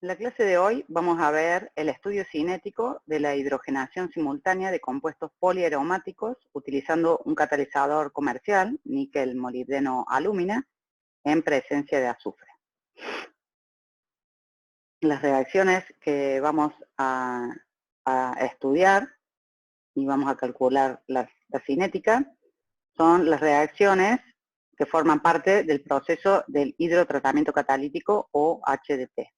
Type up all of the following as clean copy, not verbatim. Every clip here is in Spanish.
En la clase de hoy vamos a ver el estudio cinético de la hidrogenación simultánea de compuestos poliaromáticos utilizando un catalizador comercial, níquel molibdeno alúmina, en presencia de azufre. Las reacciones que vamos a estudiar y vamos a calcular la cinética son las reacciones que forman parte del proceso del hidrotratamiento catalítico o HTT.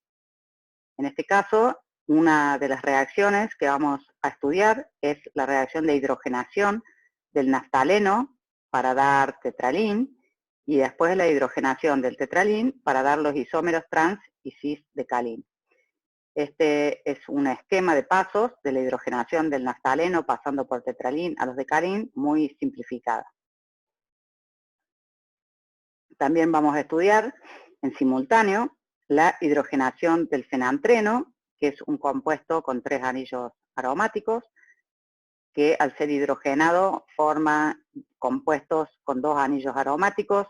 En este caso, una de las reacciones que vamos a estudiar es la reacción de hidrogenación del naftaleno para dar tetralín y después la hidrogenación del tetralín para dar los isómeros trans y cis decalín. Este es un esquema de pasos de la hidrogenación del naftaleno pasando por tetralín a los decalín muy simplificada. También vamos a estudiar en simultáneo la hidrogenación del fenantreno, que es un compuesto con 3 anillos aromáticos, que al ser hidrogenado forma compuestos con 2 anillos aromáticos.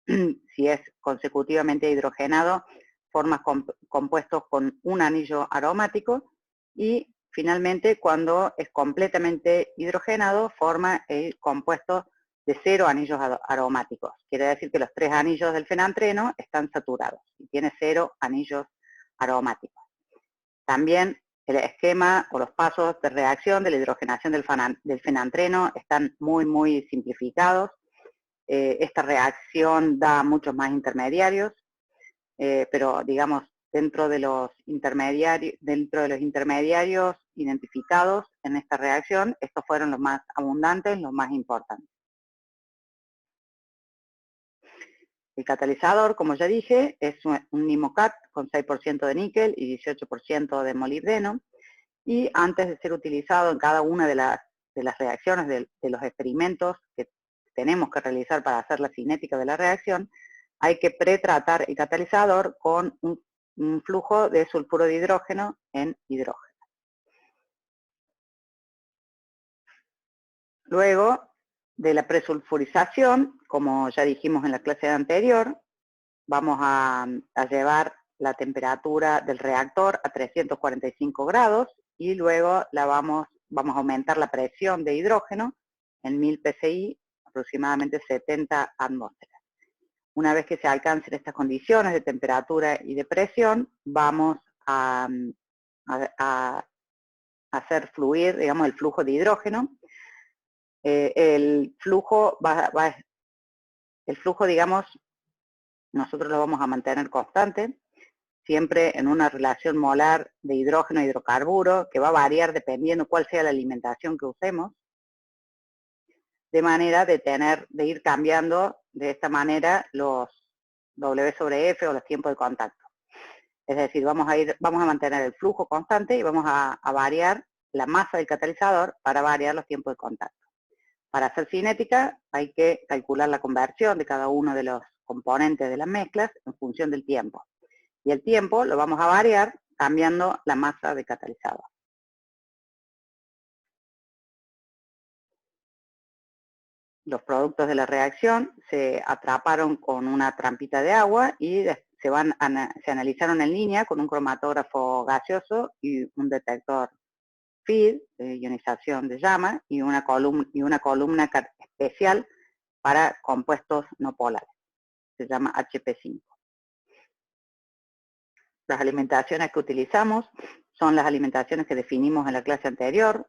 Si es consecutivamente hidrogenado, forma compuestos con un anillo aromático. Y finalmente, cuando es completamente hidrogenado, forma el compuesto de 0 anillos aromáticos. Quiere decir que los 3 anillos del fenantreno están saturados y tiene 0 anillos aromáticos. También el esquema o los pasos de reacción de la hidrogenación del fenantreno están muy simplificados. Esta reacción da muchos más intermediarios, pero digamos, dentro de los intermediarios identificados en esta reacción, estos fueron los más abundantes, los más importantes. El catalizador, como ya dije, es un NIMOCAT con 6% de níquel y 18% de molibdeno, y antes de ser utilizado en cada una de las reacciones de los experimentos que tenemos que realizar para hacer la cinética de la reacción, hay que pretratar el catalizador con un flujo de sulfuro de hidrógeno en hidrógeno. Luego de la presulfurización, como ya dijimos en la clase anterior, vamos a llevar la temperatura del reactor a 345 grados y luego vamos a aumentar la presión de hidrógeno en 1000 psi, aproximadamente 70 atmósferas. Una vez que se alcancen estas condiciones de temperatura y de presión, vamos a hacer fluir, digamos, el flujo de hidrógeno. El flujo, digamos, nosotros lo vamos a mantener constante, siempre en una relación molar de hidrógeno a hidrocarburo, que va a variar dependiendo cuál sea la alimentación que usemos, de manera de ir cambiando de esta manera los W sobre F o los tiempos de contacto. Es decir, vamos a mantener el flujo constante y vamos a variar la masa del catalizador para variar los tiempos de contacto. Para hacer cinética hay que calcular la conversión de cada uno de los componentes de las mezclas en función del tiempo. Y el tiempo lo vamos a variar cambiando la masa de catalizador. Los productos de la reacción se atraparon con una trampita de agua y se analizaron en línea con un cromatógrafo gaseoso y un detector FID, de ionización de llama, y una columna especial para compuestos no polares. Se llama HP5. Las alimentaciones que utilizamos son las alimentaciones que definimos en la clase anterior.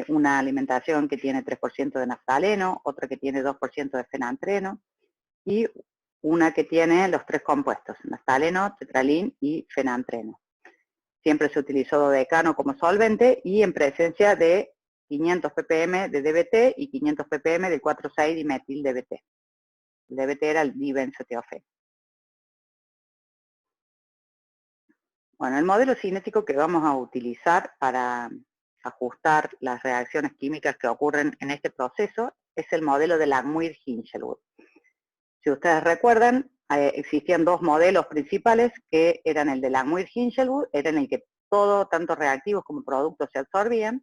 Una alimentación que tiene 3% de naftaleno, otra que tiene 2% de fenantreno, y una que tiene los 3 compuestos, naftaleno, tetralín y fenantreno. Siempre se utilizó dodecano como solvente y en presencia de 500 ppm de DBT y 500 ppm de 4,6-dimetil DBT. El DBT era el dibenzoteofeno. Bueno, el modelo cinético que vamos a utilizar para ajustar las reacciones químicas que ocurren en este proceso es el modelo de Langmuir-Hinchelwood. Si ustedes recuerdan, existían 2 modelos principales que eran el de Langmuir-Hinchelwood, era en el que todo, tanto reactivos como productos, se absorbían,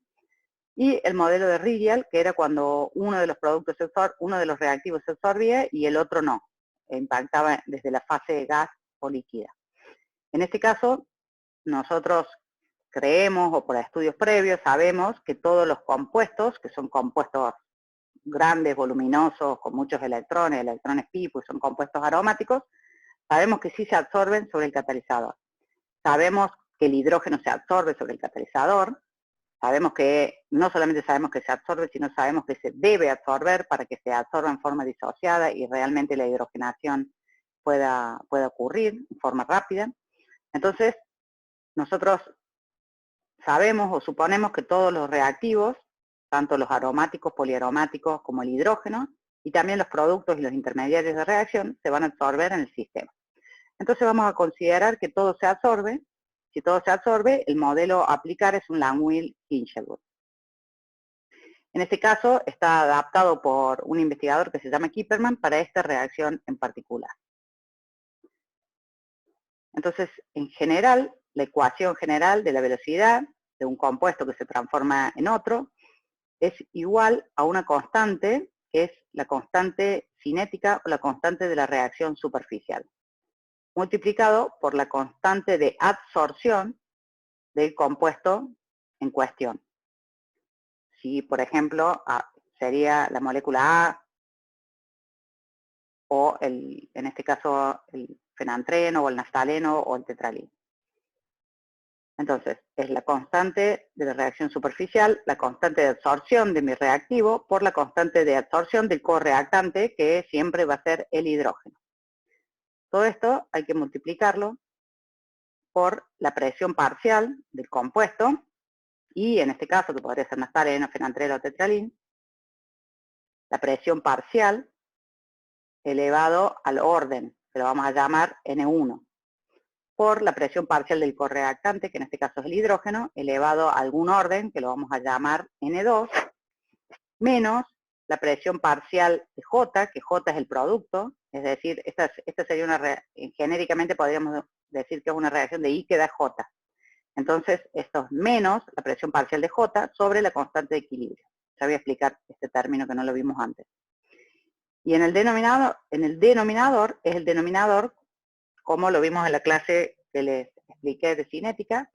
y el modelo de Rigial, que era cuando uno de los reactivos se absorbía y el otro no, impactaba desde la fase de gas o líquida. En este caso, nosotros creemos, o por estudios previos, sabemos que todos los compuestos, que son compuestos grandes, voluminosos, con muchos electrones pi, pues son compuestos aromáticos, sabemos que sí se absorben sobre el catalizador. Sabemos que el hidrógeno se absorbe sobre el catalizador. Sabemos que, no solamente sabemos que se absorbe, sino sabemos que se debe absorber para que se absorba en forma disociada y realmente la hidrogenación pueda ocurrir en forma rápida. Entonces, nosotros sabemos o suponemos que todos los reactivos, tanto los aromáticos, poliaromáticos como el hidrógeno, y también los productos y los intermediarios de reacción, se van a absorber en el sistema. Entonces vamos a considerar que todo se absorbe. Si todo se absorbe, el modelo a aplicar es un Langmuir-Hinchelwood. En este caso está adaptado por un investigador que se llama Kipperman para esta reacción en particular. Entonces, en general, la ecuación general de la velocidad de un compuesto que se transforma en otro es igual a una constante, que es la constante cinética o la constante de la reacción superficial, multiplicado por la constante de adsorción del compuesto en cuestión. Si, por ejemplo, sería la molécula A, o en este caso el fenantreno, o el naftaleno, o el tetralino. Entonces, es la constante de la reacción superficial, la constante de absorción de mi reactivo, por la constante de absorción del correactante, que siempre va a ser el hidrógeno. Todo esto hay que multiplicarlo por la presión parcial del compuesto, y en este caso, que podría ser naftaleno, fenantreno o tetralín, la presión parcial elevado al orden, que lo vamos a llamar N1, por la presión parcial del correactante, que en este caso es el hidrógeno, elevado a algún orden, que lo vamos a llamar N2, menos la presión parcial de J, que J es el producto, es decir, esta sería genéricamente podríamos decir que es una reacción de I que da J. Entonces, esto es menos la presión parcial de J sobre la constante de equilibrio. Ya voy a explicar este término que no lo vimos antes. Y en el denominador es el denominador, como lo vimos en la clase que les expliqué de cinética,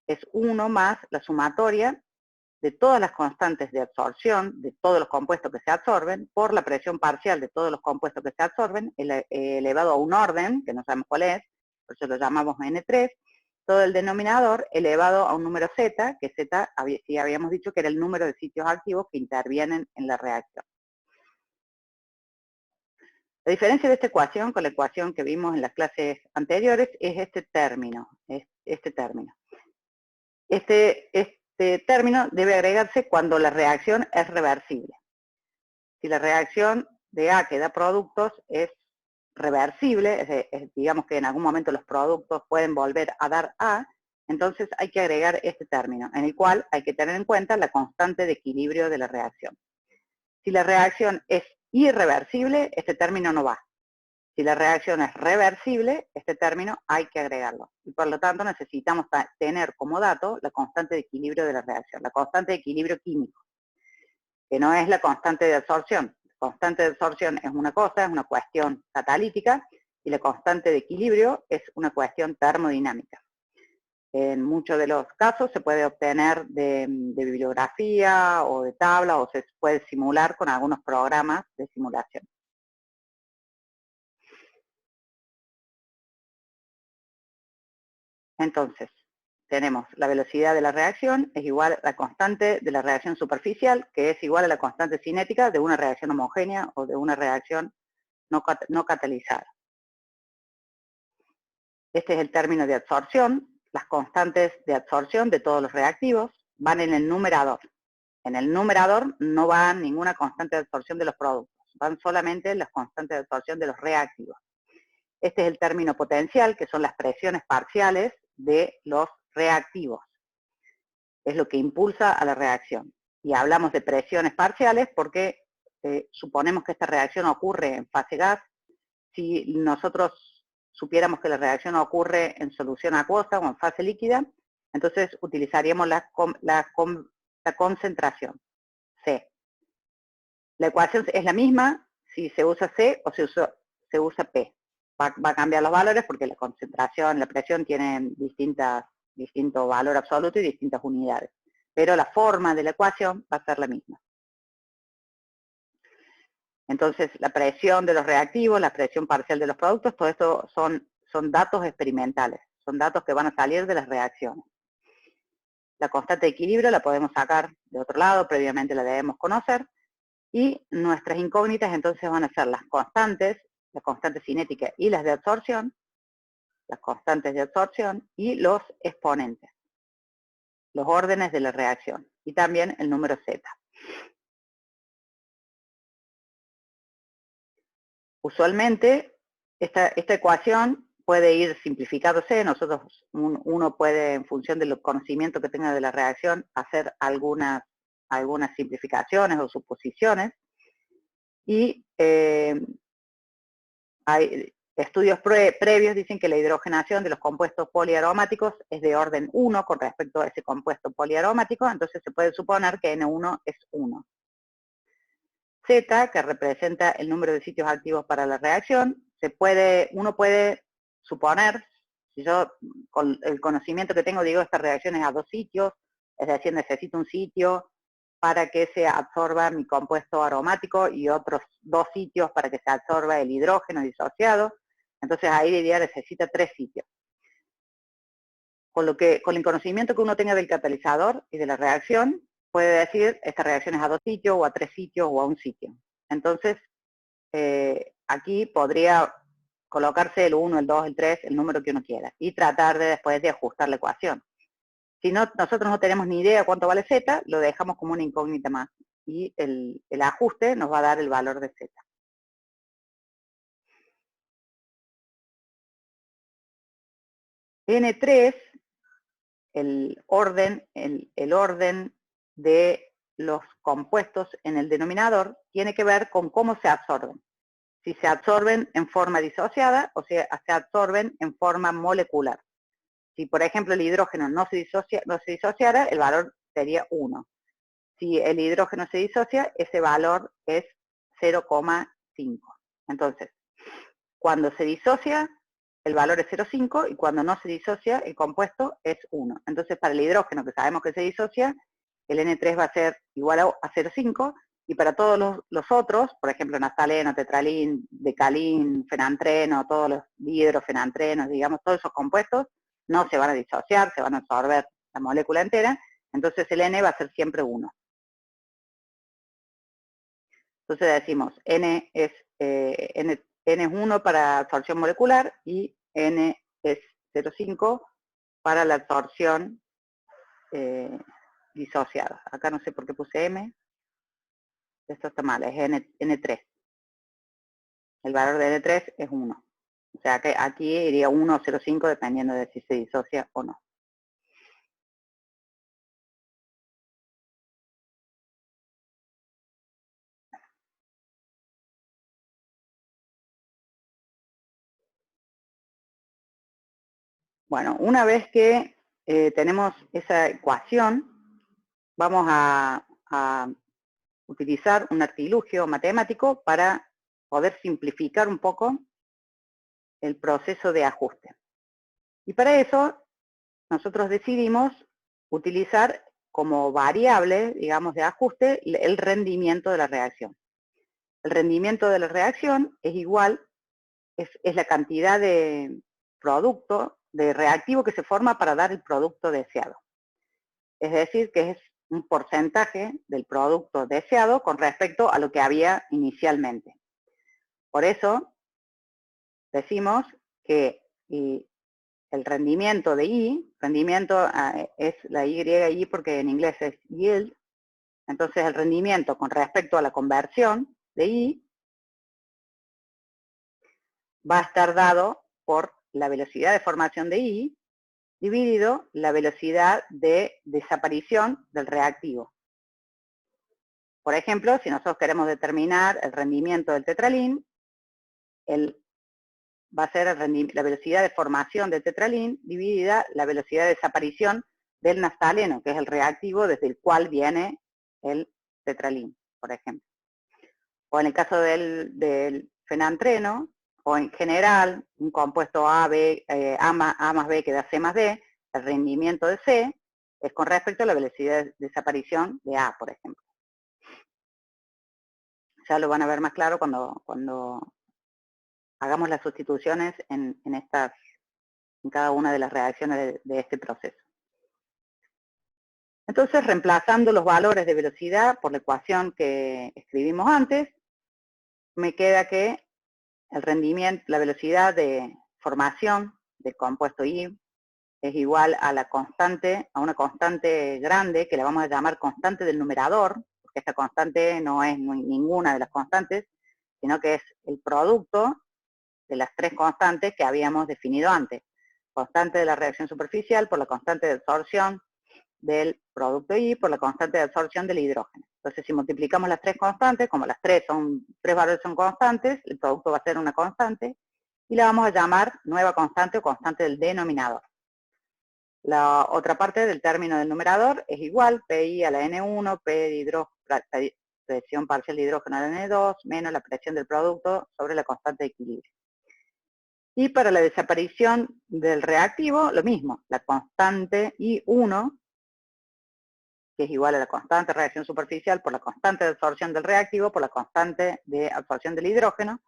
es 1 más la sumatoria de todas las constantes de absorción, de todos los compuestos que se absorben, por la presión parcial de todos los compuestos que se absorben, elevado a un orden, que no sabemos cuál es, por eso lo llamamos N3, todo el denominador elevado a un número Z, que Z sí habíamos dicho que era el número de sitios activos que intervienen en la reacción. La diferencia de esta ecuación con la ecuación que vimos en las clases anteriores es este término. Este término debe agregarse cuando la reacción es reversible. Si la reacción de A que da productos es reversible, digamos que en algún momento los productos pueden volver a dar A, entonces hay que agregar este término, en el cual hay que tener en cuenta la constante de equilibrio de la reacción. Si la reacción es irreversible, este término no va. Si la reacción es reversible, este término hay que agregarlo. Y por lo tanto necesitamos tener como dato la constante de equilibrio de la reacción, la constante de equilibrio químico, que no es la constante de absorción. La constante de absorción es una cosa, es una cuestión catalítica, y la constante de equilibrio es una cuestión termodinámica. En muchos de los casos se puede obtener de bibliografía o de tabla, o se puede simular con algunos programas de simulación. Entonces, tenemos la velocidad de la reacción es igual a la constante de la reacción superficial, que es igual a la constante cinética de una reacción homogénea o de una reacción no catalizada. Este es el término de absorción. Las constantes de absorción de todos los reactivos van en el numerador. En el numerador no va ninguna constante de absorción de los productos, van solamente las constantes de absorción de los reactivos. Este es el término potencial, que son las presiones parciales de los reactivos. Es lo que impulsa a la reacción. Y hablamos de presiones parciales porque suponemos que esta reacción ocurre en fase gas. Si nosotros supiéramos que la reacción ocurre en solución acuosa o en fase líquida, entonces utilizaríamos la concentración, C. La ecuación es la misma si se usa C o se usa P. va a cambiar los valores porque la concentración, la presión tienen distinto valor absoluto y distintas unidades. Pero la forma de la ecuación va a ser la misma. Entonces, la presión de los reactivos, la presión parcial de los productos, todo esto son datos experimentales, son datos que van a salir de las reacciones. La constante de equilibrio la podemos sacar de otro lado, previamente la debemos conocer, y nuestras incógnitas entonces van a ser las constantes, la constante cinética y las de absorción, las constantes de absorción y los exponentes, los órdenes de la reacción, y también el número Z. Usualmente, esta ecuación puede ir simplificándose. Uno puede, en función del conocimiento que tenga de la reacción, hacer algunas simplificaciones o suposiciones. Y hay estudios previos dicen que la hidrogenación de los compuestos poliaromáticos es de orden 1 con respecto a ese compuesto poliaromático, entonces se puede suponer que N1 es 1. Z, que representa el número de sitios activos para la reacción, uno puede suponer, si yo con el conocimiento que tengo digo esta reacción es a 2 sitios, es decir, necesito un sitio para que se absorba mi compuesto aromático y otros 2 sitios para que se absorba el hidrógeno disociado, entonces ahí diría necesita 3 sitios. Con el conocimiento que uno tenga del catalizador y de la reacción, puede decir esta reacción es a 2 sitios o a 3 sitios o a 1 sitio. Entonces, aquí podría colocarse el 1, el 2, el 3, el número que uno quiera y tratar después de ajustar la ecuación. Si nosotros no tenemos ni idea cuánto vale Z, lo dejamos como una incógnita más y el ajuste nos va a dar el valor de Z. N3, el orden de los compuestos en el denominador tiene que ver con cómo se absorben. Si se absorben en forma disociada o se absorben en forma molecular. Si, por ejemplo, el hidrógeno no se disociara, el valor sería 1. Si el hidrógeno se disocia, ese valor es 0,5. Entonces, cuando se disocia, el valor es 0,5 y cuando no se disocia, el compuesto es 1. Entonces, para el hidrógeno, que sabemos que se disocia, el N3 va a ser igual a 0,5 y para todos los otros, por ejemplo, naftaleno, tetralín, decalín, fenantreno, todos los dihidrofenantrenos, digamos, todos esos compuestos no se van a disociar, se van a absorber la molécula entera, entonces el N va a ser siempre 1. Entonces decimos, N es 1 para absorción molecular y N es 0,5 para la absorción disociada. Acá no sé por qué puse M. Esto está mal, es N3. El valor de N3 es 1. O sea que aquí iría 1 o 0,5 dependiendo de si se disocia o no. Bueno, una vez que tenemos esa ecuación, vamos a utilizar un artilugio matemático para poder simplificar un poco el proceso de ajuste. Y para eso, nosotros decidimos utilizar como variable, digamos, de ajuste, el rendimiento de la reacción. El rendimiento de la reacción es igual, es la cantidad de producto, de reactivo que se forma para dar el producto deseado. Es decir, que es un porcentaje del producto deseado con respecto a lo que había inicialmente. Por eso, decimos que el rendimiento de I, rendimiento es la Y porque en inglés es yield, entonces el rendimiento con respecto a la conversión de I va a estar dado por la velocidad de formación de I dividido la velocidad de desaparición del reactivo. Por ejemplo, si nosotros queremos determinar el rendimiento del tetralín, va a ser la velocidad de formación del tetralín dividida la velocidad de desaparición del naftaleno, que es el reactivo desde el cual viene el tetralín, por ejemplo. O en el caso del fenantreno, o en general, un compuesto A más B que da C más D, el rendimiento de C es con respecto a la velocidad de desaparición de A, por ejemplo. Ya lo van a ver más claro cuando hagamos las sustituciones en cada una de las reacciones de este proceso. Entonces, reemplazando los valores de velocidad por la ecuación que escribimos antes, me queda que el rendimiento, la velocidad de formación del compuesto I es igual a a una constante grande, que la vamos a llamar constante del numerador, porque esta constante no es ninguna de las constantes, sino que es el producto de las tres constantes que habíamos definido antes. Constante de la reacción superficial por la constante de absorción del producto I por la constante de absorción del hidrógeno. Entonces, si multiplicamos las tres constantes, como las tres valores son constantes, el producto va a ser una constante, y la vamos a llamar nueva constante o constante del denominador. La otra parte del término del numerador es igual, PI a la N1, presión parcial de hidrógeno a la N2, menos la presión del producto sobre la constante de equilibrio. Y para la desaparición del reactivo, lo mismo, la constante I1, que es igual a la constante de reacción superficial por la constante de absorción del reactivo por la constante de absorción del hidrógeno,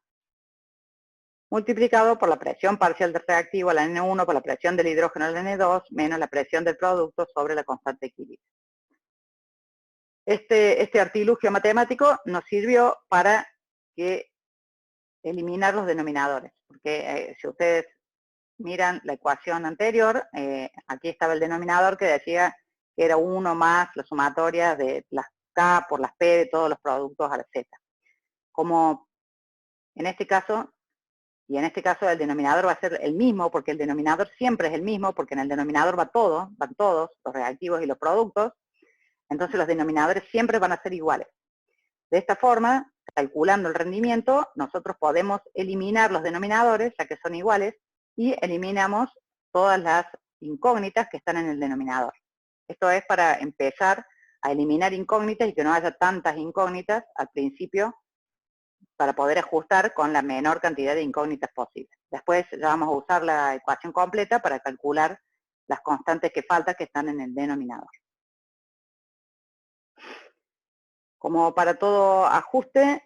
multiplicado por la presión parcial del reactivo a la N1 por la presión del hidrógeno a la N2 menos la presión del producto sobre la constante de equilibrio. Este artilugio matemático nos sirvió para eliminar los denominadores, porque si ustedes miran la ecuación anterior, aquí estaba el denominador que decía que era 1 más la sumatoria de las K por las P de todos los productos a la Z. Como en este caso, y en este caso el denominador va a ser el mismo, porque el denominador siempre es el mismo, porque en el denominador van todos, los reactivos y los productos, entonces los denominadores siempre van a ser iguales. De esta forma, calculando el rendimiento, nosotros podemos eliminar los denominadores, ya que son iguales, y eliminamos todas las incógnitas que están en el denominador. Esto es para empezar a eliminar incógnitas y que no haya tantas incógnitas al principio, para poder ajustar con la menor cantidad de incógnitas posible. Después ya vamos a usar la ecuación completa para calcular las constantes que faltan que están en el denominador. Como para todo ajuste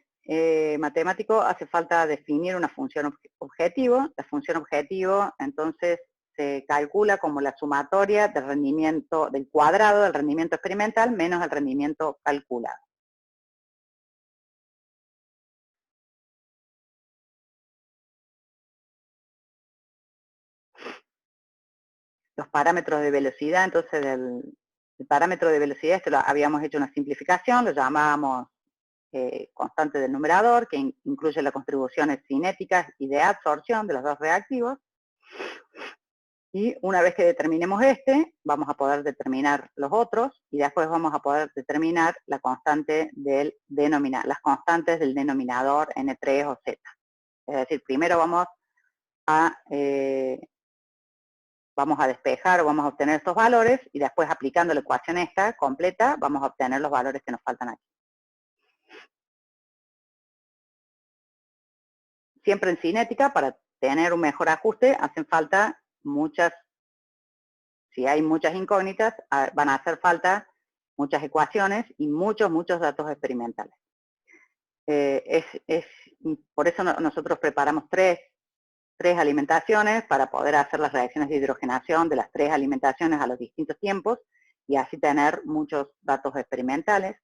matemático hace falta definir una función objetivo. La función objetivo entonces se calcula como la sumatoria del rendimiento del cuadrado del rendimiento experimental menos el rendimiento calculado. Los parámetros de velocidad, entonces el parámetro de velocidad, lo habíamos hecho una simplificación, lo llamábamos constante del numerador, que incluye las contribuciones cinéticas y de absorción de los dos reactivos. Y una vez que determinemos vamos a poder determinar los otros, y después vamos a poder determinar la constante las constantes del denominador N3 o Z. Es decir, primero vamos a despejar o vamos a obtener estos valores, y después aplicando la ecuación esta completa, vamos a obtener los valores que nos faltan aquí. Siempre en cinética, para tener un mejor ajuste, hacen falta si hay muchas incógnitas, van a hacer falta muchas ecuaciones y muchos datos experimentales. Por eso nosotros preparamos tres alimentaciones para poder hacer las reacciones de hidrogenación de las tres alimentaciones a los distintos tiempos y así tener muchos datos experimentales.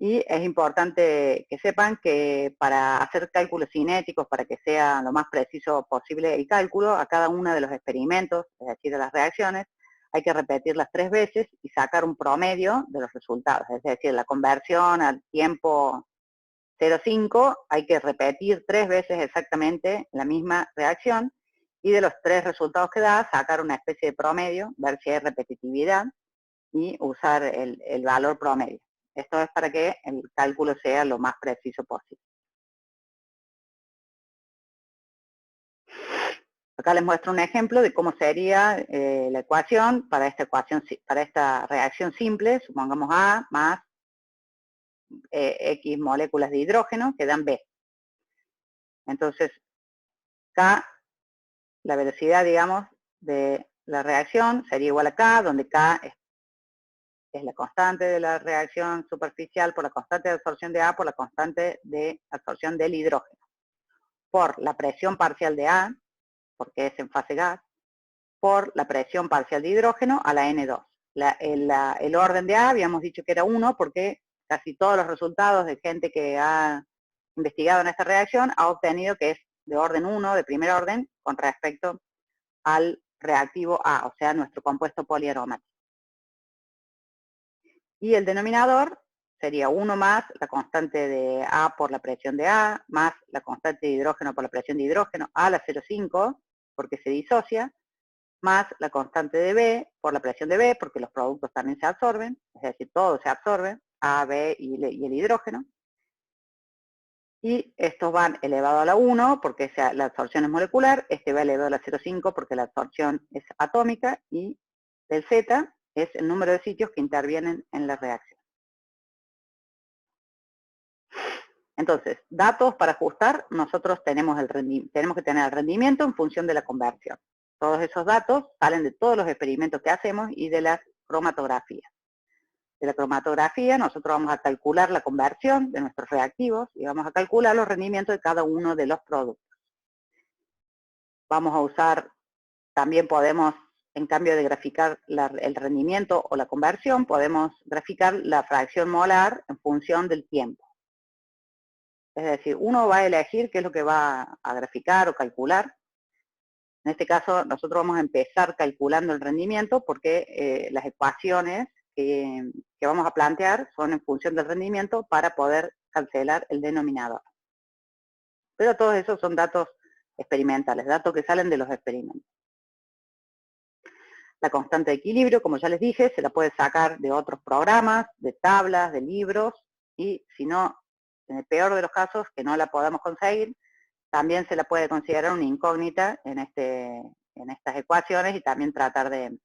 Y es importante que sepan que para hacer cálculos cinéticos, para que sea lo más preciso posible el cálculo, a cada uno de los experimentos, es decir, de las reacciones, hay que repetirlas 3 veces y sacar un promedio de los resultados. Es decir, la conversión al tiempo 0,5 hay que repetir 3 veces exactamente la misma reacción, y de los 3 resultados que da, sacar una especie de promedio, ver si hay repetitividad y usar el valor promedio. Esto es para que el cálculo sea lo más preciso posible. Acá les muestro un ejemplo de cómo sería la ecuación para esta reacción simple. Supongamos A más X moléculas de hidrógeno que dan B. Entonces, K, la velocidad, digamos, de la reacción sería igual a K, donde K es la constante de la reacción superficial por la constante de absorción de A por la constante de absorción del hidrógeno, por la presión parcial de A, porque es en fase gas, por la presión parcial de hidrógeno a la N2. El orden de A habíamos dicho que era 1 porque casi todos los resultados de gente que ha investigado en esta reacción ha obtenido que es de orden 1, de primer orden, con respecto al reactivo A, o sea, nuestro compuesto poliaromático. Y el denominador sería 1 más la constante de A por la presión de A, más la constante de hidrógeno por la presión de hidrógeno a la 0,5, porque se disocia, más la constante de B por la presión de B, porque los productos también se absorben, es decir, todo se absorbe, A, B y el hidrógeno. Y estos van elevado a la 1, porque la absorción es molecular, este va elevado a la 0,5 porque la absorción es atómica, y el Z es el número de sitios que intervienen en la reacción. Entonces, datos para ajustar, nosotros tenemos que tener el rendimiento en función de la conversión. Todos esos datos salen de todos los experimentos que hacemos y de las cromatografías. De la cromatografía nosotros vamos a calcular la conversión de nuestros reactivos y vamos a calcular los rendimientos de cada uno de los productos. Vamos a usar, también podemos, en cambio de graficar el rendimiento o la conversión, podemos graficar la fracción molar en función del tiempo. Es decir, uno va a elegir qué es lo que va a graficar o calcular. En este caso, nosotros vamos a empezar calculando el rendimiento porque las ecuaciones que vamos a plantear son en función del rendimiento para poder cancelar el denominador. Pero todos esos son datos experimentales, datos que salen de los experimentos. La constante de equilibrio, como ya les dije, se la puede sacar de otros programas, de tablas, de libros, y si no, en el peor de los casos, que no la podamos conseguir, también se la puede considerar una incógnita en estas ecuaciones y también tratar de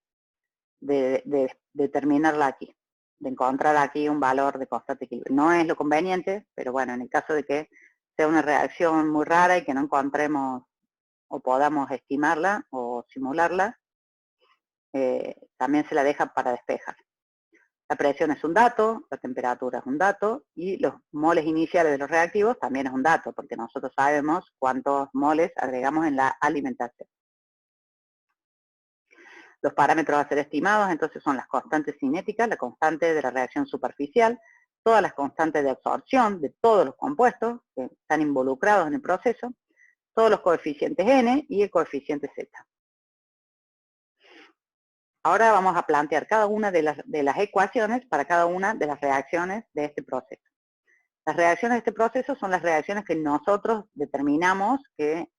determinarla aquí, de encontrar aquí un valor de constante de equilibrio. No es lo conveniente, pero bueno, en el caso de que sea una reacción muy rara y que no encontremos o podamos estimarla o simularla, también se la deja para despejar. La presión es un dato, la temperatura es un dato y los moles iniciales de los reactivos también es un dato, porque nosotros sabemos cuántos moles agregamos en la alimentación. Los parámetros a ser estimados entonces son las constantes cinéticas, la constante de la reacción superficial, todas las constantes de absorción de todos los compuestos que están involucrados en el proceso, todos los coeficientes N y el coeficiente Z. Ahora vamos a plantear cada una de las ecuaciones para cada una de las reacciones de este proceso. Las reacciones de este proceso son las reacciones que nosotros determinamos que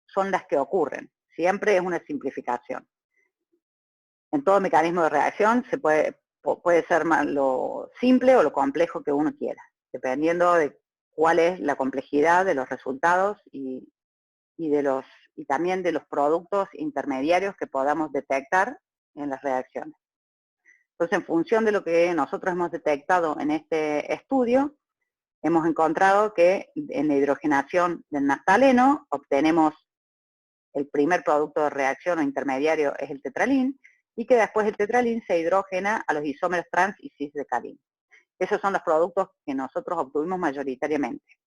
son las que ocurren. Siempre es una simplificación. En todo mecanismo de reacción puede ser lo simple o lo complejo que uno quiera, dependiendo de cuál es la complejidad de los resultados y también de los productos intermediarios que podamos detectar en las reacciones. Entonces, en función de lo que nosotros hemos detectado en este estudio, hemos encontrado que en la hidrogenación del naftaleno obtenemos el primer producto de reacción o intermediario es el tetralín, y que después el tetralín se hidrogena a los isómeros trans y cis de calín. Esos son los productos que nosotros obtuvimos mayoritariamente.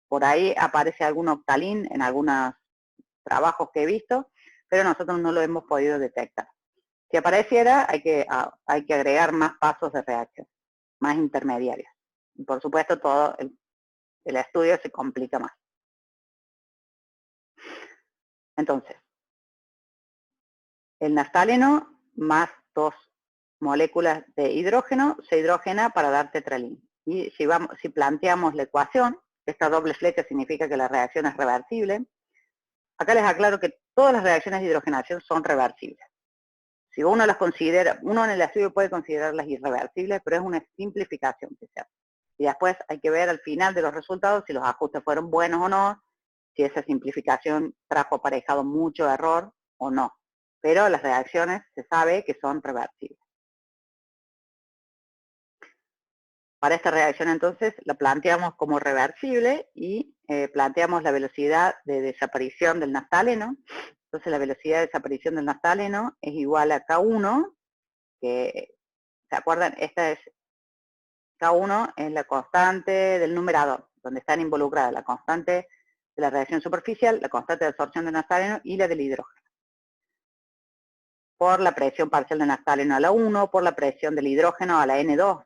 Por ahí aparece algún octalín en algunos trabajos que he visto, pero nosotros no lo hemos podido detectar. Si apareciera, hay que agregar más pasos de reacción, más intermediarios. Y por supuesto, todo el estudio se complica más. Entonces, el naftaleno más 2 moléculas de hidrógeno se hidrogena para dar tetralín. Y si planteamos la ecuación, esta doble flecha significa que la reacción es reversible. Acá les aclaro que todas las reacciones de hidrogenación son reversibles. Si uno las considera, uno en el estudio puede considerarlas irreversibles, pero es una simplificación que se hace. Y después hay que ver al final de los resultados si los ajustes fueron buenos o no, si esa simplificación trajo aparejado mucho error o no. Pero las reacciones se sabe que son reversibles. Para esta reacción entonces la planteamos como reversible y planteamos la velocidad de desaparición del naftaleno. Entonces la velocidad de desaparición del naftaleno es igual a K1, que, ¿se acuerdan? Esta es, K1 es la constante del numerador, donde están involucradas la constante de la reacción superficial, la constante de absorción del naftaleno y la del hidrógeno. Por la presión parcial del naftaleno a la 1, por la presión del hidrógeno a la N2.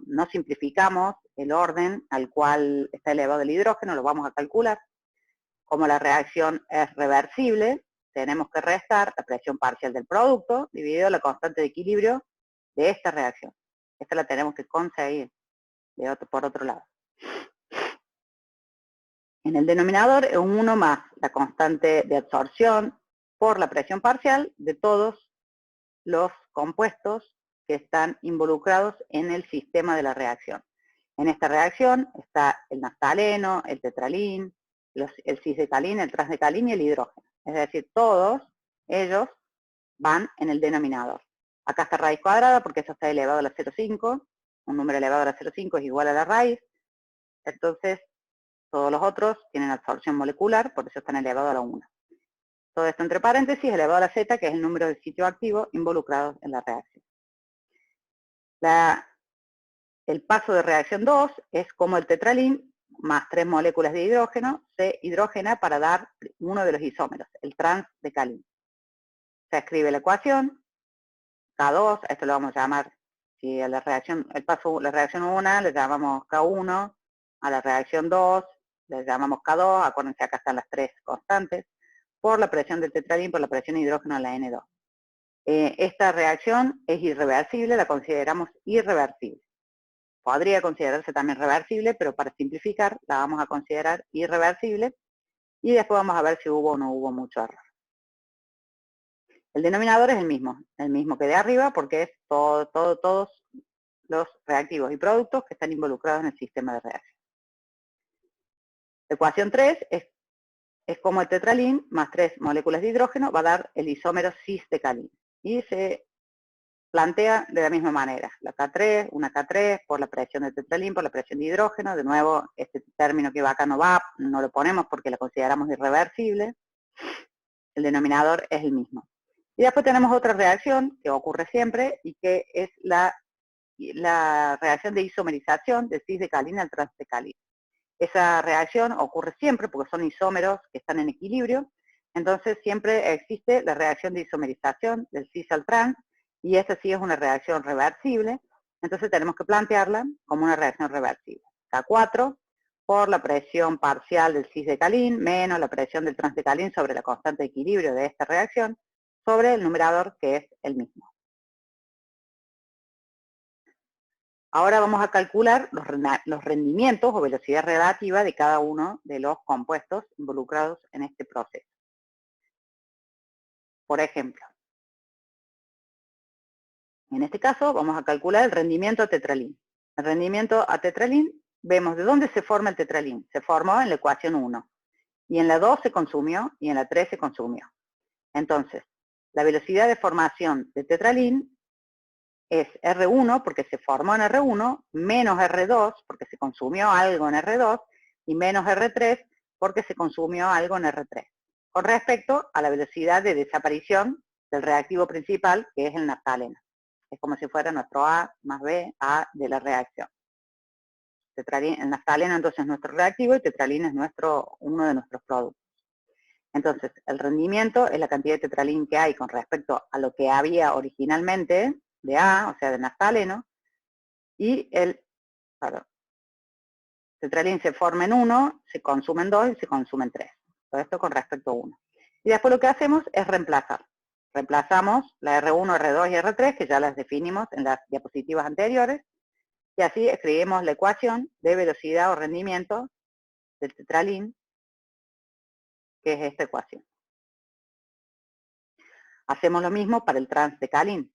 No simplificamos el orden al cual está elevado el hidrógeno, lo vamos a calcular. Como la reacción es reversible, tenemos que restar la presión parcial del producto dividido la constante de equilibrio de esta reacción. Esta la tenemos que conseguir por otro lado. En el denominador es un 1 más la constante de absorción por la presión parcial de todos los compuestos que están involucrados en el sistema de la reacción. En esta reacción está el naftaleno, el tetralín, el cisdecalín, el transdecalín y el hidrógeno. Es decir, todos ellos van en el denominador. Acá está raíz cuadrada porque eso está elevado a la 0,5. Un número elevado a la 0,5 es igual a la raíz. Entonces, todos los otros tienen absorción molecular, por eso están elevados a la 1. Todo esto entre paréntesis, elevado a la z, que es el número de sitios activos involucrados en la reacción. El paso de reacción 2 es como el tetralín más 3 moléculas de hidrógeno se hidrogena para dar uno de los isómeros, el transdecalín. Se escribe la ecuación, K2, esto lo vamos a llamar, si a la reacción 1 le llamamos K1, a la reacción 2 le llamamos K2, acuérdense acá están las tres constantes, por la presión del tetralín, por la presión de hidrógeno a la N2. Esta reacción es irreversible, la consideramos irreversible. Podría considerarse también reversible, pero para simplificar la vamos a considerar irreversible y después vamos a ver si hubo o no hubo mucho error. El denominador es el mismo que de arriba porque es todos los reactivos y productos que están involucrados en el sistema de reacción. La ecuación 3 es como el tetralín más 3 moléculas de hidrógeno va a dar el isómero cisdecalín. Y se plantea de la misma manera, una K3 por la presión de tetralín, por la presión de hidrógeno. De nuevo, este término que va acá no lo ponemos porque lo consideramos irreversible. El denominador es el mismo. Y después tenemos otra reacción que ocurre siempre y que es la reacción de isomerización del cisdecalín al transdecalín. Esa reacción ocurre siempre porque son isómeros que están en equilibrio. Entonces siempre existe la reacción de isomerización del cis al trans, y esta sí es una reacción reversible, entonces tenemos que plantearla como una reacción reversible. K4 por la presión parcial del cisdecalín menos la presión del transdecalín sobre la constante de equilibrio de esta reacción sobre el numerador que es el mismo. Ahora vamos a calcular los rendimientos o velocidad relativa de cada uno de los compuestos involucrados en este proceso. Por ejemplo, en este caso vamos a calcular el rendimiento a tetralín. El rendimiento a tetralín, vemos de dónde se forma el tetralín. Se formó en la ecuación 1. Y en la 2 se consumió y en la 3 se consumió. Entonces, la velocidad de formación de tetralín es R1 porque se formó en R1, menos R2 porque se consumió algo en R2, y menos R3 porque se consumió algo en R3, con respecto a la velocidad de desaparición del reactivo principal, que es el naftaleno. Es como si fuera nuestro A más B, A de la reacción. El naftaleno entonces es nuestro reactivo y tetralín es uno de nuestros productos. Entonces, el rendimiento es la cantidad de tetralín que hay con respecto a lo que había originalmente de A, o sea, de naftaleno, y el tetralín se forma en 1, se consume en 2 y se consume en 3. Todo esto con respecto a 1. Y después lo que hacemos es reemplazar. Reemplazamos la R1, R2 y R3, que ya las definimos en las diapositivas anteriores, y así escribimos la ecuación de velocidad o rendimiento del tetralín, que es esta ecuación. Hacemos lo mismo para el transdecalín.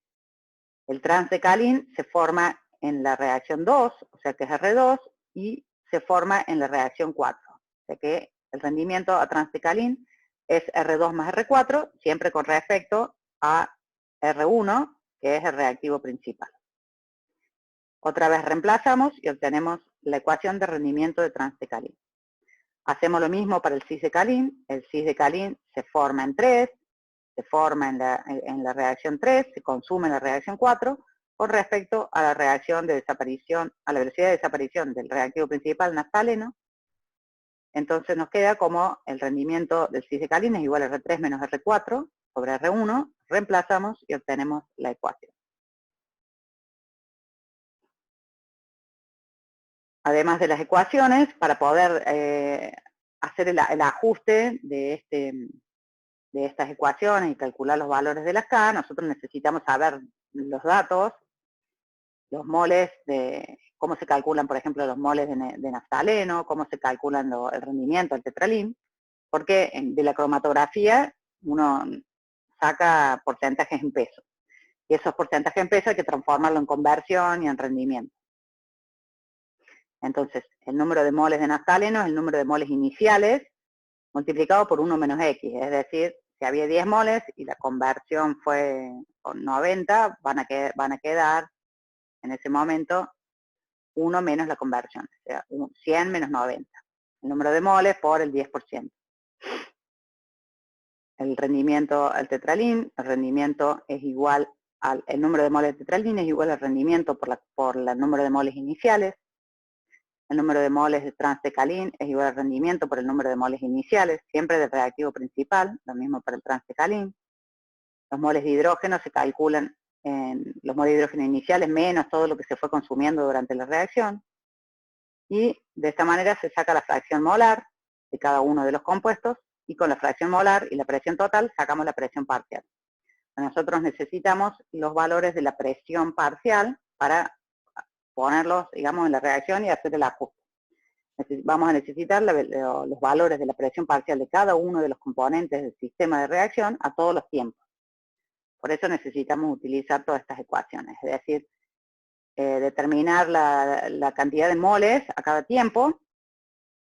El transdecalín se forma en la reacción 2, o sea que es R2, y se forma en la reacción 4. O sea que el rendimiento a transdecalín es R2 más R4, siempre con respecto a R1, que es el reactivo principal. Otra vez reemplazamos y obtenemos la ecuación de rendimiento de Transdecalin. Hacemos lo mismo para el cisdecalin. El cisdecalin se forma en 3, se forma en la reacción 3, se consume en la reacción 4, con respecto a la reacción de desaparición, a la velocidad de desaparición del reactivo principal naftaleno. Entonces nos queda como el rendimiento del cisdecalin es igual a R3 menos R4 sobre R1, reemplazamos y obtenemos la ecuación. Además de las ecuaciones, para poder hacer el ajuste de estas ecuaciones y calcular los valores de las K, nosotros necesitamos saber los datos, los moles de cómo se calculan, por ejemplo, los moles de naftaleno, cómo se calculan el rendimiento del tetralin, porque de la cromatografía uno saca porcentajes en peso. Y esos porcentajes en peso hay que transformarlo en conversión y en rendimiento. Entonces, el número de moles de naftaleno es el número de moles iniciales multiplicado por 1 menos X, es decir, si había 10 moles y la conversión fue con 90, van a quedar en ese momento 1 menos la conversión, o sea, 100 menos 90. El número de moles por el 10%. El rendimiento al tetralin, el rendimiento es igual el número de moles de tetralin es igual al rendimiento por el número de moles iniciales. El número de moles de Transdecalin es igual al rendimiento por el número de moles iniciales, siempre del reactivo principal, lo mismo para el Transdecalin. Los moles de hidrógeno se calculan en los moles de hidrógeno iniciales menos todo lo que se fue consumiendo durante la reacción. Y de esta manera se saca la fracción molar de cada uno de los compuestos y con la fracción molar y la presión total sacamos la presión parcial. Nosotros necesitamos los valores de la presión parcial para ponerlos, digamos, en la reacción y hacer el ajuste. Vamos a necesitar los valores de la presión parcial de cada uno de los componentes del sistema de reacción a todos los tiempos. Por eso necesitamos utilizar todas estas ecuaciones, es decir, determinar la cantidad de moles a cada tiempo,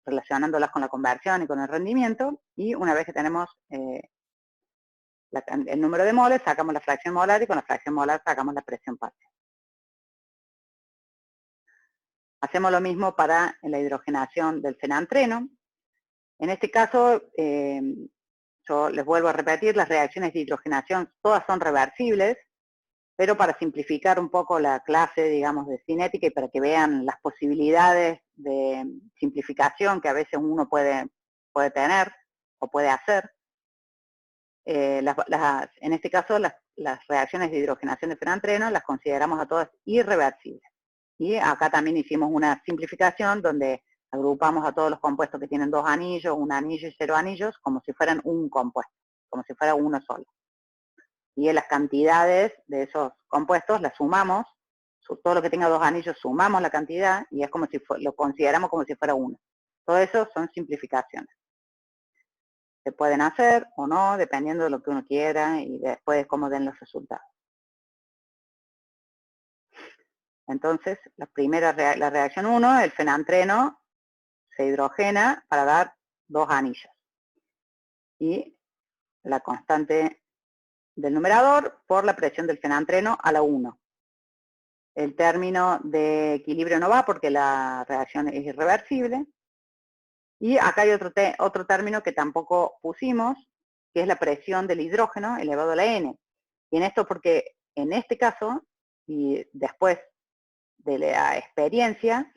relacionándolas con la conversión y con el rendimiento, y una vez que tenemos el número de moles, sacamos la fracción molar y con la fracción molar sacamos la presión parcial. Hacemos lo mismo para la hidrogenación del fenantreno. En este caso, yo les vuelvo a repetir, las reacciones de hidrogenación todas son reversibles, pero para simplificar un poco la clase, digamos, de cinética y para que vean las posibilidades de simplificación que a veces uno puede tener o puede hacer, en este caso las reacciones de hidrogenación de fenantreno las consideramos a todas irreversibles. Y acá también hicimos una simplificación donde agrupamos a todos los compuestos que tienen 2 anillos, 1 anillo y 0 anillos, como si fueran un compuesto, como si fuera uno solo. Y en las cantidades de esos compuestos las sumamos, todo lo que tenga 2 anillos sumamos la cantidad y es como si lo consideramos como si fuera uno. Todo eso son simplificaciones. Se pueden hacer o no, dependiendo de lo que uno quiera y después de cómo den los resultados. Entonces, la reacción 1, el fenantreno se hidrogena para dar 2 anillos. Y la constante del numerador por la presión del fenantreno a la 1. El término de equilibrio no va porque la reacción es irreversible. Y acá hay otro término que tampoco pusimos, que es la presión del hidrógeno elevado a la n. Y en esto porque en este caso, y después de la experiencia,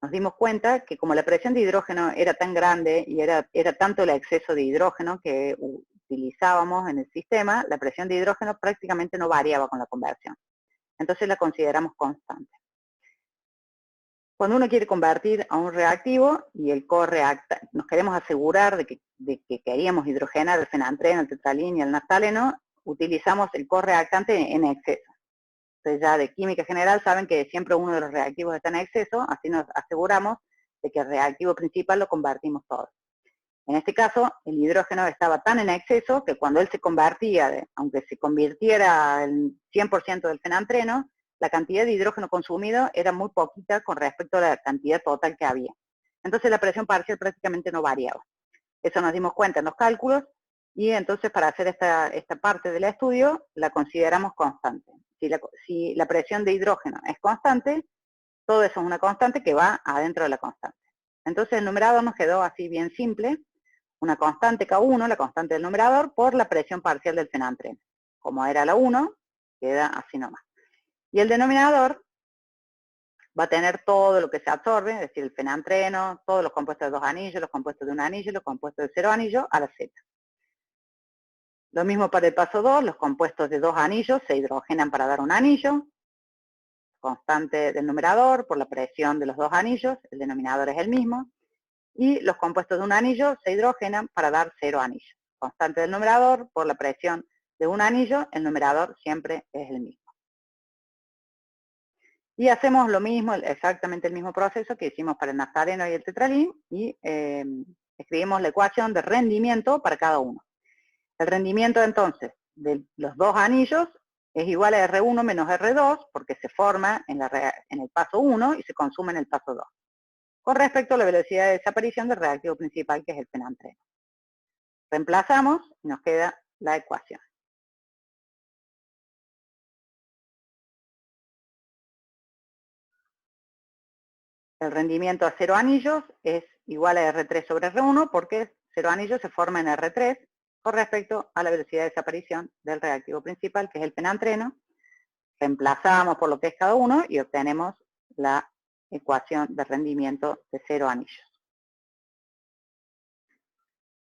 nos dimos cuenta que como la presión de hidrógeno era tan grande y era tanto el exceso de hidrógeno que utilizábamos en el sistema, la presión de hidrógeno prácticamente no variaba con la conversión. Entonces la consideramos constante. Cuando uno quiere convertir a un reactivo y el correactante, nos queremos asegurar de que queríamos hidrogenar el fenantreno, el tetralin y el naftaleno, utilizamos el correactante en exceso. Entonces ya de química general saben que siempre uno de los reactivos está en exceso, así nos aseguramos de que el reactivo principal lo convertimos todo. En este caso, el hidrógeno estaba tan en exceso que cuando él se convertía, aunque se convirtiera el 100% del fenantreno, la cantidad de hidrógeno consumido era muy poquita con respecto a la cantidad total que había. Entonces la presión parcial prácticamente no variaba. Eso nos dimos cuenta en los cálculos y entonces para hacer esta parte del estudio la consideramos constante. Si la presión de hidrógeno es constante, Todo eso es una constante que va adentro de la constante. Entonces el numerador nos quedó así bien simple, una constante K1, la constante del numerador, por la presión parcial del fenantreno. Como era la 1, queda así nomás. Y el denominador va a tener todo lo que se absorbe, es decir, el fenantreno, todos los compuestos de 2 anillos, los compuestos de 1 anillo, los compuestos de 0 anillo, a la Z. Lo mismo para el paso 2, los compuestos de 2 anillos se hidrogenan para dar un anillo, constante del numerador por la presión de los 2 anillos, el denominador es el mismo, y los compuestos de un anillo se hidrogenan para dar 0 anillos. Constante del numerador por la presión de un anillo, el numerador siempre es el mismo. Y hacemos lo mismo, exactamente el mismo proceso que hicimos para el naftaleno y el tetralín, y escribimos la ecuación de rendimiento para cada uno. El rendimiento entonces de los 2 anillos es igual a R1 menos R2, porque se forma en el paso 1 y se consume en el paso 2, con respecto a la velocidad de desaparición del reactivo principal, que es el fenantreno. Reemplazamos y nos queda la ecuación. El rendimiento a 0 anillos es igual a R3 sobre R1, porque 0 anillos se forma en R3 con respecto a la velocidad de desaparición del reactivo principal, que es el fenantreno. Reemplazamos por lo que es cada uno y obtenemos la ecuación de rendimiento de 0 anillos.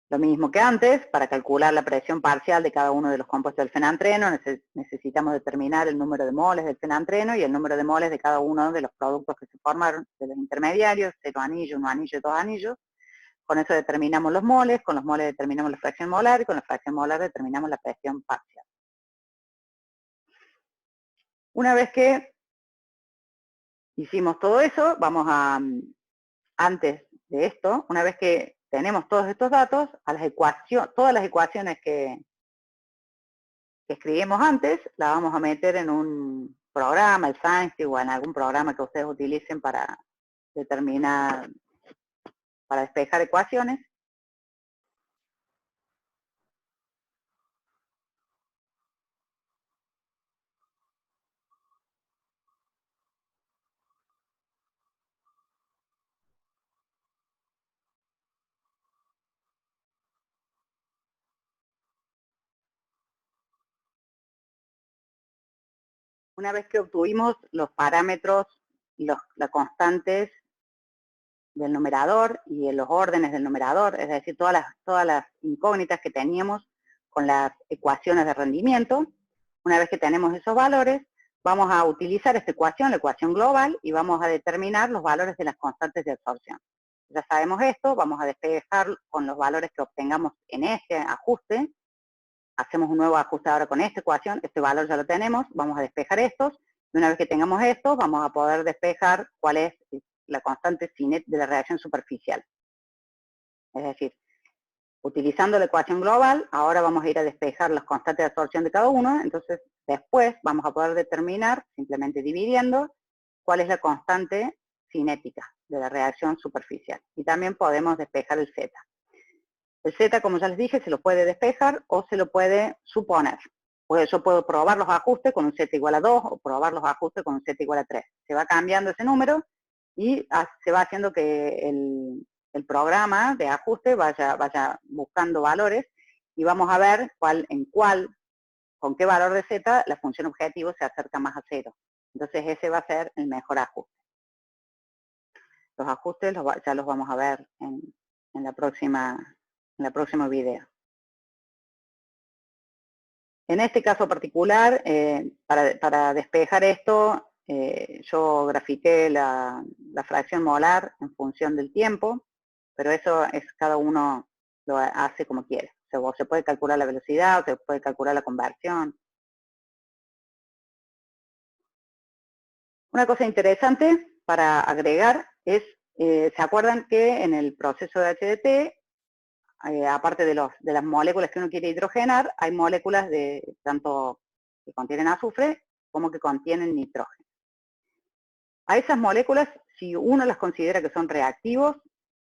Lo mismo que antes, para calcular la presión parcial de cada uno de los compuestos del fenantreno, necesitamos determinar el número de moles del fenantreno y el número de moles de cada uno de los productos que se formaron, de los intermediarios, 0 anillo, 1 anillo y 2 anillos. Con eso determinamos los moles, con los moles determinamos la fracción molar y con la fracción molar determinamos la presión parcial. Una vez que hicimos todo eso, vamos a, antes de esto, una vez que tenemos todos estos datos, a las todas las ecuaciones que escribimos antes, las vamos a meter en un programa, el Science, o en algún programa que ustedes utilicen para determinar, para despejar ecuaciones. Una vez que obtuvimos los parámetros, las constantes del numerador y los órdenes del numerador, es decir, todas las incógnitas que teníamos con las ecuaciones de rendimiento, una vez que tenemos esos valores, vamos a utilizar esta ecuación, la ecuación global, y vamos a determinar los valores de las constantes de absorción. Ya sabemos esto, vamos a despejar con los valores que obtengamos en este ajuste. Hacemos un nuevo ajuste ahora con esta ecuación, este valor ya lo tenemos, vamos a despejar estos, y una vez que tengamos estos, vamos a poder despejar cuál es la constante de la reacción superficial. Es decir, utilizando la ecuación global, ahora vamos a ir a despejar las constantes de absorción de cada uno, entonces después vamos a poder determinar, simplemente dividiendo, cuál es la constante cinética de la reacción superficial. Y también podemos despejar el Z. El Z, como ya les dije, se lo puede despejar o se lo puede suponer. Pues yo puedo probar los ajustes con un Z igual a 2 o probar los ajustes con un Z igual a 3. Se va cambiando ese número y se va haciendo que el programa de ajuste vaya buscando valores y vamos a ver con qué valor de Z la función objetivo se acerca más a 0. Entonces ese va a ser el mejor ajuste. Los ajustes ya los vamos a ver en el próximo video. En este caso particular, para despejar esto, yo grafiqué la fracción molar en función del tiempo, pero eso cada uno lo hace como quiere. O se puede calcular la velocidad, o se puede calcular la conversión. Una cosa interesante para agregar es, ¿se acuerdan que en el proceso de HDT, aparte de las moléculas que uno quiere hidrogenar, hay moléculas tanto que contienen azufre como que contienen nitrógeno? A esas moléculas, si uno las considera que son reactivos,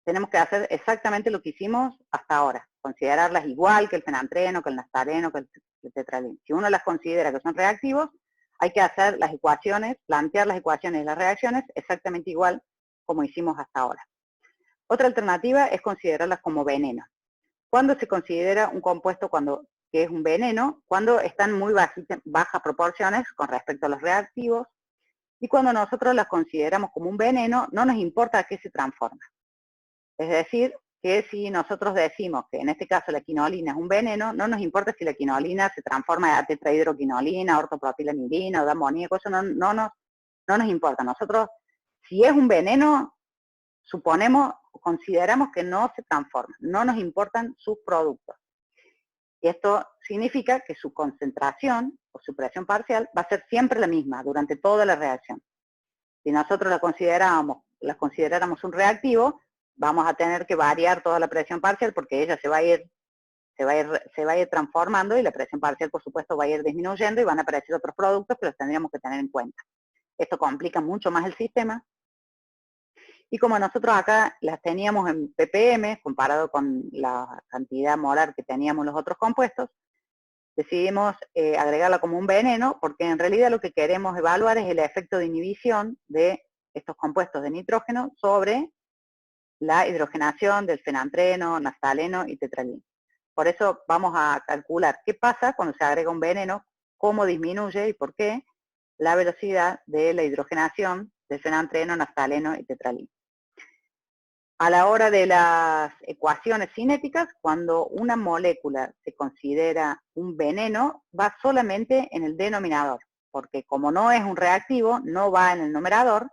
tenemos que hacer exactamente lo que hicimos hasta ahora, considerarlas igual que el fenantreno, que el naftaleno, que el tetralín. Si uno las considera que son reactivos, hay que hacer las ecuaciones, plantear las ecuaciones y las reacciones exactamente igual como hicimos hasta ahora. Otra alternativa es considerarlas como veneno. ¿Cuándo se considera un compuesto que es un veneno? Cuando están muy bajas proporciones con respecto a los reactivos, y cuando nosotros las consideramos como un veneno, no nos importa a qué se transforma. Es decir, que si nosotros decimos que en este caso la quinolina es un veneno, no nos importa si la quinolina se transforma en tetrahidroquinolina, ortopropilenilina o de amoníaco, eso no nos importa. Nosotros, si es un veneno, consideramos que no se transforma, no nos importan sus productos. Y esto significa que su concentración o su presión parcial va a ser siempre la misma durante toda la reacción. Si nosotros la consideráramos un reactivo, vamos a tener que variar toda la presión parcial porque ella se va a ir transformando y la presión parcial, por supuesto, va a ir disminuyendo y van a aparecer otros productos que los tendríamos que tener en cuenta. Esto complica mucho más el sistema. Y como nosotros acá las teníamos en ppm, comparado con la cantidad molar que teníamos los otros compuestos, decidimos agregarla como un veneno, porque en realidad lo que queremos evaluar es el efecto de inhibición de estos compuestos de nitrógeno sobre la hidrogenación del fenantreno, naftaleno y tetralina. Por eso vamos a calcular qué pasa cuando se agrega un veneno, cómo disminuye y por qué la velocidad de la hidrogenación del fenantreno, naftaleno y tetralina. A la hora de las ecuaciones cinéticas, cuando una molécula se considera un veneno, va solamente en el denominador, porque como no es un reactivo, no va en el numerador,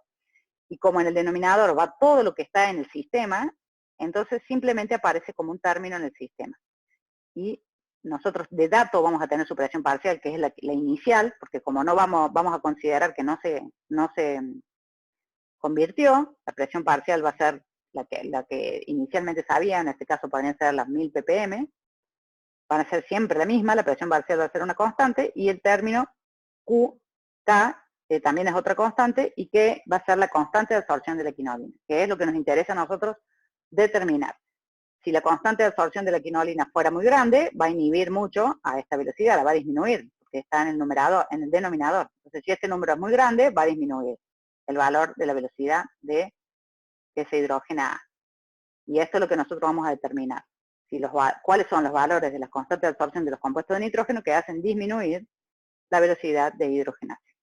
y como en el denominador va todo lo que está en el sistema, entonces simplemente aparece como un término en el sistema. Y nosotros de dato vamos a tener su presión parcial, que es la inicial, porque como no vamos a considerar que no se convirtió, la presión parcial va a ser la que inicialmente sabía, en este caso podrían ser las 1000 ppm, van a ser siempre la misma, la presión parcial va a ser una constante, y el término QK también es otra constante, y que va a ser la constante de absorción de la quinolina, que es lo que nos interesa a nosotros determinar. Si la constante de absorción de la quinolina fuera muy grande, va a inhibir mucho a esta velocidad, la va a disminuir, porque está en el numerador, en el denominador. Entonces, si este número es muy grande, va a disminuir el valor de la velocidad de que se hidrogena A. Y esto es lo que nosotros vamos a determinar. ¿Cuáles son los valores de las constantes de absorción de los compuestos de nitrógeno que hacen disminuir la velocidad de hidrogenación?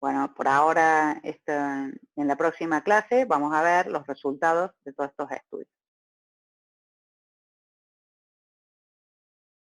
Bueno, por ahora, en la próxima clase vamos a ver los resultados de todos estos estudios.